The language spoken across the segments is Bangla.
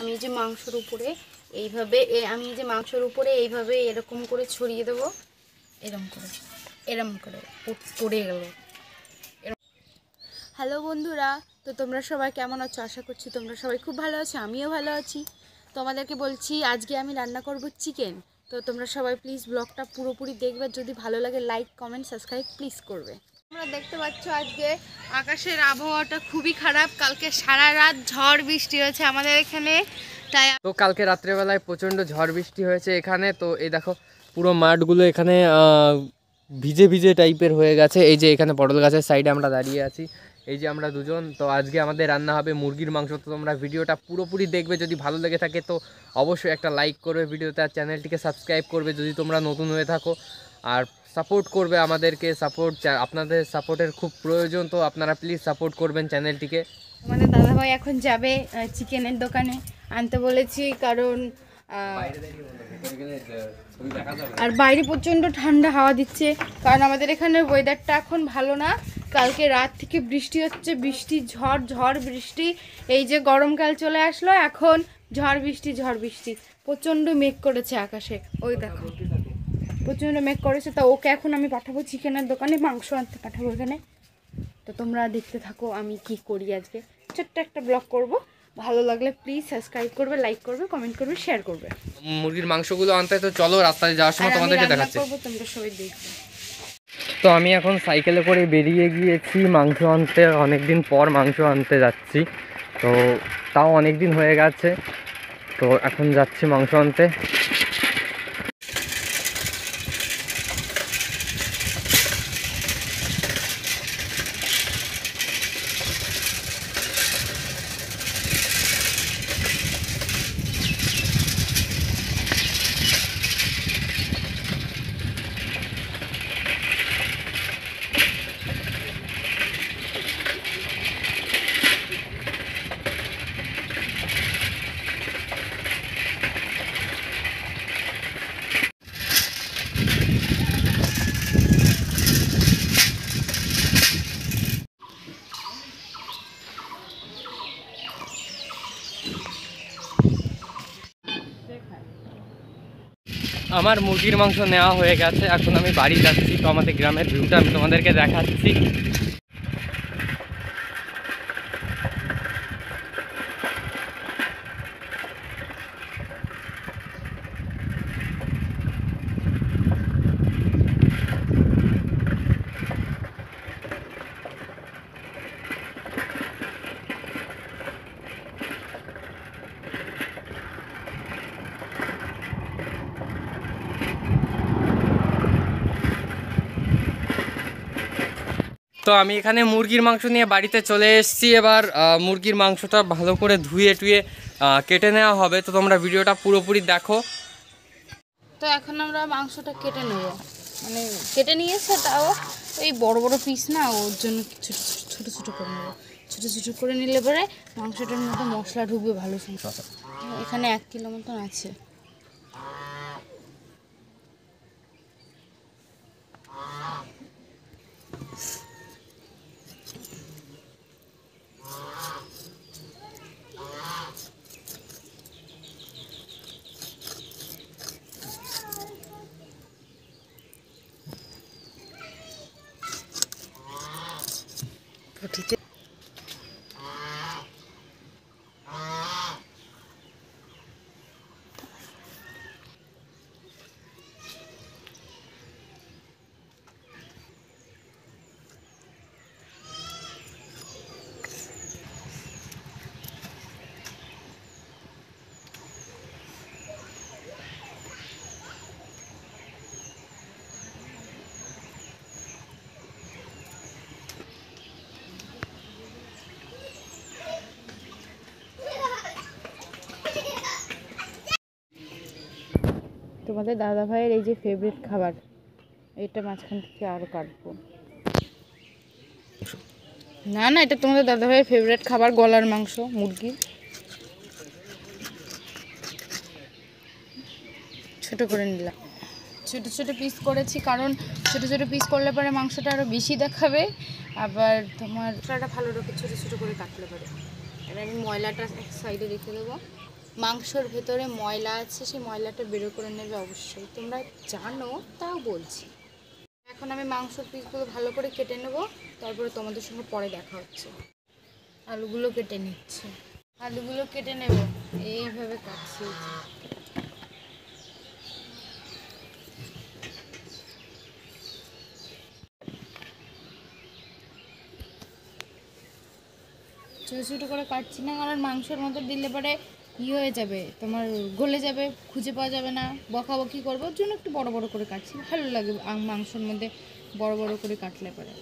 আমি যে মাংসের উপরে এইভাবে এইভাবে এরকম করে ছড়িয়ে দেবো, এরম করে পড়ে গেল। হ্যালো বন্ধুরা, তো তোমরা সবাই কেমন আছো? আশা করছি তোমরা সবাই খুব ভালো আছো, আমিও ভালো আছি। তোমাদেরকে বলছি আজকে আমি রান্না করব চিকেন। তো তোমরা সবাই প্লিজ ব্লগটা পুরোপুরি দেখবে, যদি ভালো লাগে লাইক কমেন্ট সাবস্ক্রাইব প্লিজ করবে। তোমরা দেখতে পাচ্ছ আজকে আকাশের আবহাওয়াটা খুবই খারাপ, কালকে সারা রাত ঝড় বৃষ্টি হয়েছে আমাদের এখানে। তাই তো কালকে রাত্রেবেলায় প্রচণ্ড ঝড় বৃষ্টি হয়েছে এখানে। তো এই দেখো পুরো মাঠগুলো এখানে ভিজে ভিজে টাইপের হয়ে গেছে। এই যে এখানে পটল গাছের সাইডে আমরা দাঁড়িয়ে আছি, এই যে আমরা দুজন। তো আজকে আমাদের রান্না হবে মুরগির মাংস। তো তোমরা ভিডিওটা পুরোপুরি দেখবে, যদি ভালো লেগে থাকে তো অবশ্যই একটা লাইক করবে ভিডিওতে, আর চ্যানেলটিকে সাবস্ক্রাইব করবে যদি তোমরা নতুন হয়ে থাকো, আর সাপোর্ট করবে আমাদেরকে। আপনাদের সাপোর্টের খুব প্রয়োজন, তো আপনারা প্লিজ সাপোর্ট করবেন চ্যানেলটিকে। আমাদের দাদাভাই এখন যাবে চিকেনের দোকানে আনতে বলেছি, কারণ আর বাইরে প্রচণ্ড ঠান্ডা হাওয়া দিচ্ছে, কারণ আমাদের এখানে ওয়েদারটা এখন ভালো না। কালকে রাত থেকে বৃষ্টি হচ্ছে, ঝড় বৃষ্টি। এই যে গরমকাল চলে আসলো, এখন ঝড় বৃষ্টি প্রচণ্ড মেঘ করেছে আকাশে, ওই দেখো প্রচণ্ড মেঘ করেছে। তা ওকে এখন আমি পাঠাবো চিকেনের দোকানে, মাংস আনতে পাঠাবো এখানে। তো তোমরা দেখতে থাকো আমি কি করি। আজকে ছোট্ট একটা ব্লগ করব, ভালো লাগলে প্লিজ সাবস্ক্রাইব করবে, লাইক করবে, কমেন্ট করবে, শেয়ার করবে। মুরগির মাংসগুলো আনতে তো চলো, রাস্তায় যাওয়ার সময় তোমাদেরকে দেখাচ্ছি। তোমরা সবাই দেখবে। তো আমি এখন সাইকেলে করে বেরিয়ে গিয়েছি মাংস আনতে, অনেকদিন পর মাংস আনতে যাচ্ছি। তো তাও অনেক দিন হয়ে গেছে, তো এখন যাচ্ছি মাংস আনতে। আমার মুরগির মাংস নেওয়া হয়ে গেছে, এখন আমি বাড়ি যাচ্ছি। তো আমাদের গ্রামের ভিউটা আমি তোমাদেরকে দেখাচ্ছি। তো আমি এখানে মুরগির মাংস নিয়ে বাড়িতে চলে এসেছি। এবার মুরগির মাংসটা ভালো করে ধুয়ে টুয়ে কেটে নেওয়া হবে। তো তোমরা ভিডিওটা পুরোপুরি দেখো। তো এখন আমরা মাংসটা কেটে নেব, মানে কেটে নিয়েছে, তাও এই বড় বড় পিস না, ওর জন্য ছোট ছোট করে নেব। ছোট করে নিলে পরে মাংসটার মধ্যে মশলা ঢুকবে ভালো। এখানে 1 কিলো মতন আছে। ঠিক তোমাদের দাদা ভাইয়ের এই যে ফেভারিট খাবার, এটা মাঝখান থেকে আরও কাটবো না, এটা তোমাদের দাদা ভাইয়ের ফেভারিট খাবার, গলার মাংস মুরগি। ছোট করে নিলাম, ছোট পিস করেছি, কারণ ছোট পিস করলে পরে মাংসটা আরও বেশি দেখাবে। আবার তোমার মশলাটা ভালো রেখে ছোট করে কাটলে পরে। এবার আমি ময়লাটা এক সাইডে রেখে দেবো। মাংসর ভেতরে ময়লা আছে, সেই ময়লাটা বের করে নেবে অবশ্যই, তোমরা জানো তাও বলছি। এখন আমি মাংসর পিসগুলো ভালো করে কেটে নেব, তারপরে তোমাদের সঙ্গে পরে দেখা হচ্ছে। আলুগুলো কেটে নিচ্ছি, আলুগুলো কেটে নেব, এইভাবে কাটছি। ছোটো ছোটো করে কাটছি না, কারণ মাংসের মধ্যে দিলে পরে হয়ে যাবে, তোমার গলে যাবে, খুঁজে পাওয়া যাবে না, বকাবকি করবো, ওর জন্য একটু বড় বড় করে কাটছি, ভালো লাগে মাংসের মধ্যে বড় বড় করে কাটলে পরে।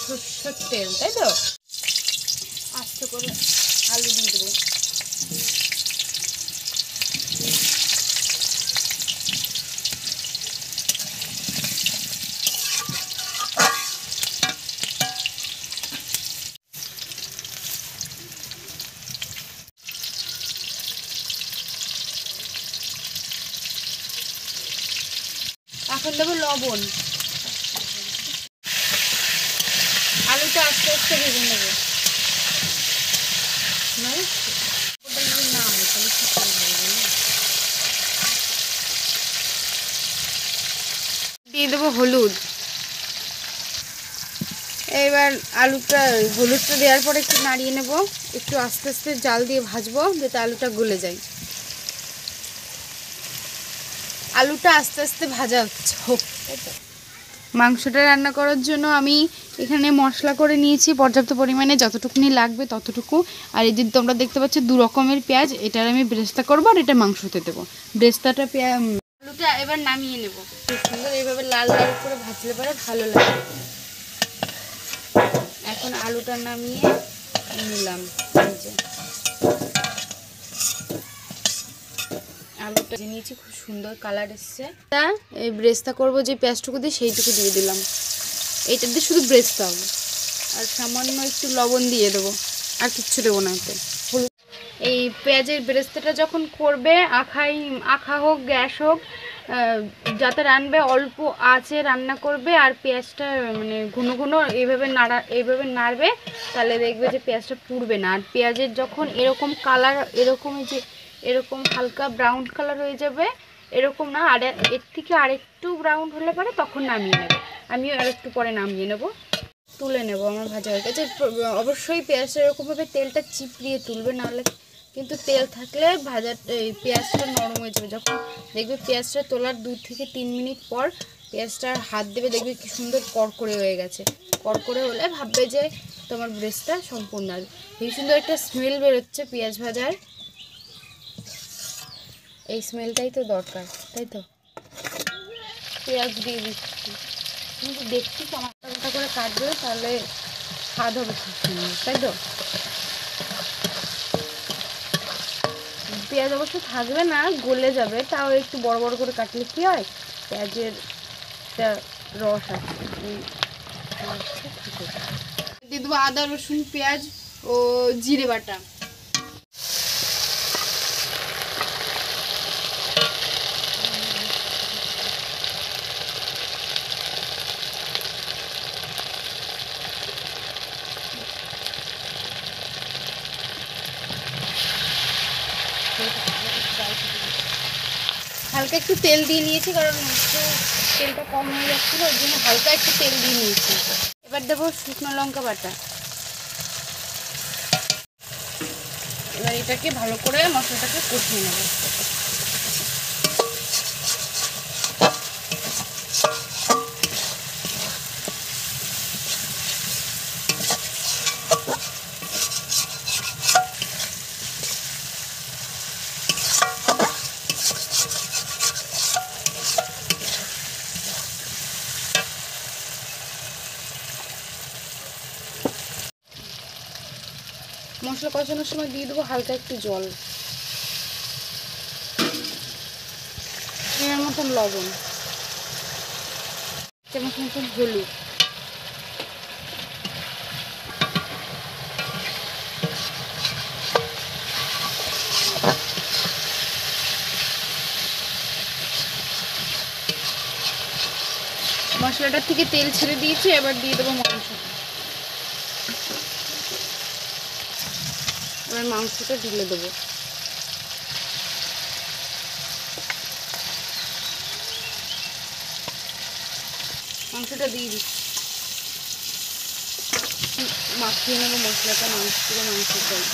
সর্ষের তেল, তাই তো, আস্তে করে আলু দিয়ে দেবো। এখন দেবো লবণ, আলুটা আস্তে আস্তে ভেজে নেবো, দিয়ে দেবো হলুদ। এবার আলুটা, হলুদটা দেওয়ার পরে একটু নাড়িয়ে নেব, একটু আস্তে আস্তে জাল দিয়ে ভাজবো যাতে আলুটা গলে যায়। আলুটা আস্তে আস্তে ভাজা হোক। মাংসটা রান্না করার জন্য আমি এখানে মশলা করে নিয়েছি পর্যাপ্ত পরিমাণে, যতটুকুনি লাগবে ততটুকু। আর এই যে তোমরা দেখতে পাচ্ছ 2 রকমের পেঁয়াজ, এটার আমি ব্রেস্তা করবো আর এটা মাংসতে দেবো। ব্রেস্তাটা আলুটা এবার নামিয়ে নেব, খুব সুন্দর এইভাবে লাল লাল করে ভাজলে পরে ভালো লাগে। এখন আলুটা নামিয়ে নিলাম, আলুটা নিয়েছি, খুব সুন্দর কালার এসছে। এই ব্রেস্তা করবো যে পেঁয়াজটুকু দিয়ে সেইটুকু দিয়ে দিলাম, এইটা দিয়ে শুধু ব্রেস্তা হবে। আর সামান্য একটু লবণ দিয়ে দেবো, আর কিচ্ছু দেবো না এতে। হলুদ। এই পেঁয়াজের ব্রেস্তাটা যখন করবে, আখা হোক গ্যাস হোক, যাতে রান্নবে অল্প আঁচে রান্না করবে। আর পেঁয়াজটা মানে ঘন ঘন এইভাবে নাড়বে, তাহলে দেখবে যে পেঁয়াজটা পুড়বে না। আর পেঁয়াজের যখন এরকম কালার, এরকমই যে এরকম হালকা ব্রাউন কালার হয়ে যাবে, এরকম না, আর এর থেকে আরেকটু ব্রাউন হলে পরে তখন নামিয়ে নেবে। আমিও আরেকটু পরে নামিয়ে নেব, তুলে নেব। আমার ভাজা হয়ে গেছে। অবশ্যই পেঁয়াজটা এরকমভাবে তেলটা চিপড়িয়ে তুলবে, নাহলে কিন্তু তেল থাকলে পেঁয়াজটা নরম হয়ে যাবে। যখন দেখবে পেঁয়াজটা তোলার 2 থেকে 3 মিনিট পর পেঁয়াজটা হাত দেবে, দেখবে কি সুন্দর কড়কড়ে হয়ে গেছে। কড়কড়ে হলে ভাববে যে তোমার ব্রেস্তা সম্পূর্ণ। আর এই সুন্দর একটা স্মেল বেরোচ্ছে পেঁয়াজ ভাজার, এই স্মেলটাই তো দরকার, তাই তো। পেঁয়াজ দিয়ে দিচ্ছি, কিন্তু দেখছি টমাটো করে কাটবে, তাহলে স্বাদ হবে খুব সুন্দর, তাই তো। পেঁয়াজ অবশ্য থাকবে না, গলে যাবে, তাও একটু বড় বড় করে কাটলে কি হয়, পেঁয়াজের একটা রস আছে। দিয়ে দেবো আদা রসুন পেঁয়াজ ও জিরে বাটা। হালকা একটু তেল দিয়ে নিয়েছি, কারণ একটু তেলটা কম হয়ে যাচ্ছিল, ওই জন্য হালকা একটু তেল দিয়ে নিয়েছি। এবার দেবো শুকনো লঙ্কা বাটা। এবার এটাকে ভালো করে মশলাটাকে কষিয়ে নেব। মশলা কষানোর সময় দিয়ে দেবো হালকা একটু জল, এর মতন লবণ, চামচ মতন হলুদ, মশলাটার থেকে তেল ছেড়ে দিয়েছি, এবার দিয়ে দেবো মাংসটা। এবার মাংসটা ঢেলে দেবো। মাংসটা দিয়ে দিচ্ছি, মাখিয়ে নেবো মশলাটা মাংসটাই।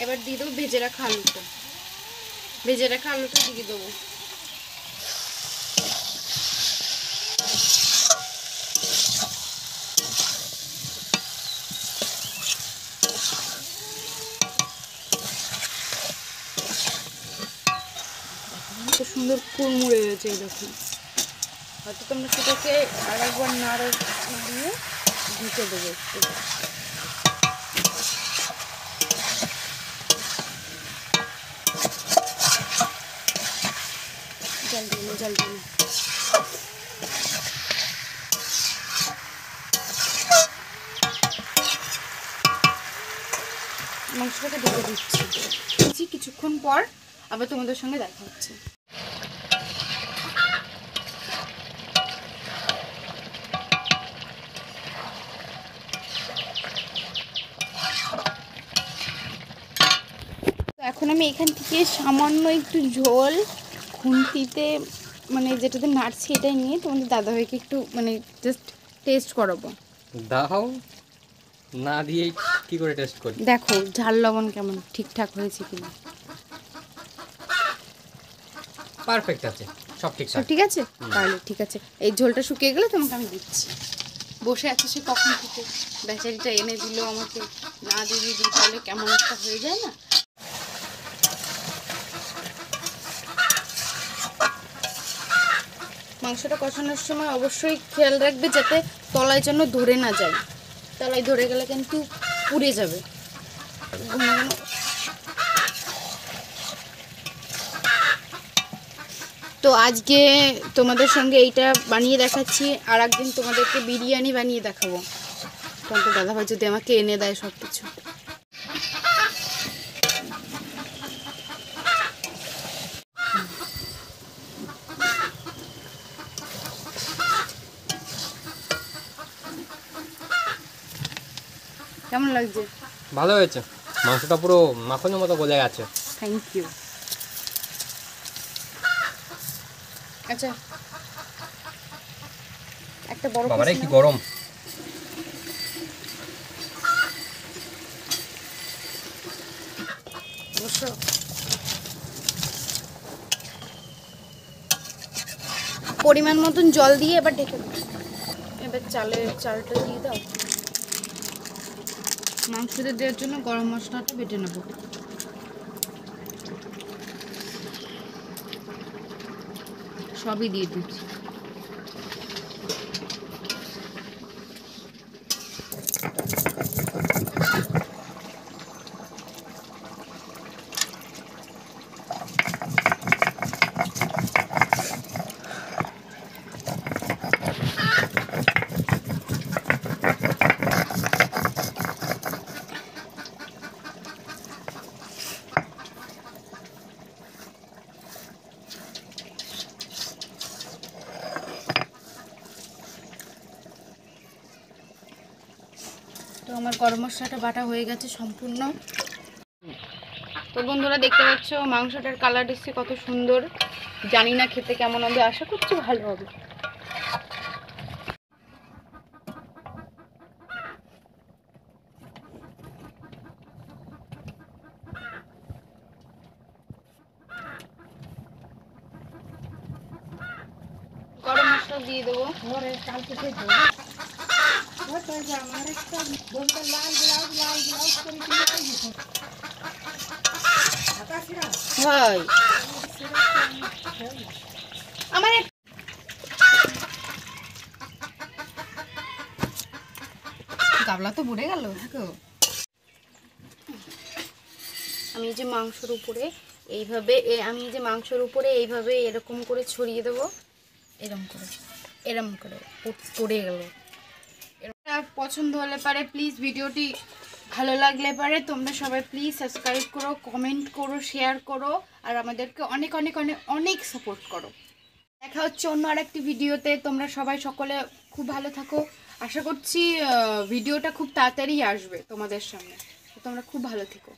এবার দিয়ে দেবো ভেজে রাখা আলুটা, দিয়ে দেবো। কত সুন্দর কুড়মুড়ে হয়েছে দেখুন। হয়তো তোমরা সেটাকে আর একবার নাড়িয়ে ঢেকে দেবো একটু। জল দিন। মাংসটাকে ঢেকে দিচ্ছি, কিছুক্ষণ পর আবার তোমাদের সঙ্গে দেখা হচ্ছে। এখন আমি এখান থেকে সামান্য একটু ঝোল খুন্তিতে মানে যেটাতে নাড়ছি এটাই নিয়ে তোমাদের দাদাভাইকে একটু মানে জাস্ট টেস্ট করাবো। দাও, না দিয়েই কি করে টেস্ট করি? দেখো ঝাল লবণ কেমন ঠিকঠাক হয়েছে কিনা। পারফেক্ট আছে, সব ঠিকঠাক। ঠিক আছে, তাহলে ঠিক আছে। এই ঝোলটা শুকিয়ে গেলে তোমাকে আমি দিচ্ছি। বসে আছে সে কখন থেকে, বেচারিটা এনে দিল আমাকে, না দিয়ে দিই তাহলে কেমন একটা হয়ে যায় না। মাংসটা কষানোর সময় অবশ্যই খেয়াল রাখবে যাতে তলায় যেন ধরে না যায়, তলায় ধরে গেলে কিন্তু পুড়ে যাবে। তো আজকে তোমাদের সঙ্গে এইটা বানিয়ে দেখাচ্ছি, আর একদিন তোমাদেরকে বিরিয়ানি বানিয়ে দেখাবো, তখন দাদাভাই যদি আমাকে এনে দেয় সব কিছু। কেমন লাগছে? ভালো হয়েছে, মাংসটা পুরো মাখনের মতো গলে গেছে। Thank you. আচ্ছা, একটা বড় বাবারে কি গরম। পরিমাণ মতন জল দিয়ে এবার ঢেকে দাও। এবার চালটা দিয়ে দাও। মাংসতে দেওয়ার জন্য গরম মশলাটা বেটে নেব। সবই দিয়ে দিচ্ছি। তো আমার গরম মশলাটা বাটা হয়ে গেছে সম্পূর্ণ। তো বন্ধুরা দেখতে পাচ্ছ মাংসটার কালার এসছে কত সুন্দর। জানি না খেতে কেমন হবে, আশা করছি ভালো হবে। গরম মশলা দিয়ে দেবো। হয় আমার গাবলা তো বুড়ে গেল। দেখো আমি এই যে মাংসর উপরে এইভাবে আমি এই যে মাংসর উপরে এইভাবে এরকম করে ছড়িয়ে দেবো, এরম করে পড়ে গেল। এটা পছন্দ হলে পারে প্লিজ, ভিডিওটি ভালো লাগলে পারে তোমরা সবাই প্লিজ সাবস্ক্রাইব করো, কমেন্ট করো, শেয়ার করো, আর আমাদেরকে অনেক অনেক অনেক অনেক সাপোর্ট করো। দেখা হচ্ছে অন্য আরেকটি ভিডিওতে। তোমরা সবাই সকলে খুব ভালো থাকো। আশা করছি ভিডিওটা খুব তাড়াতাড়ি আসবে তোমাদের সামনে। তোমরা খুব ভালো থেকো।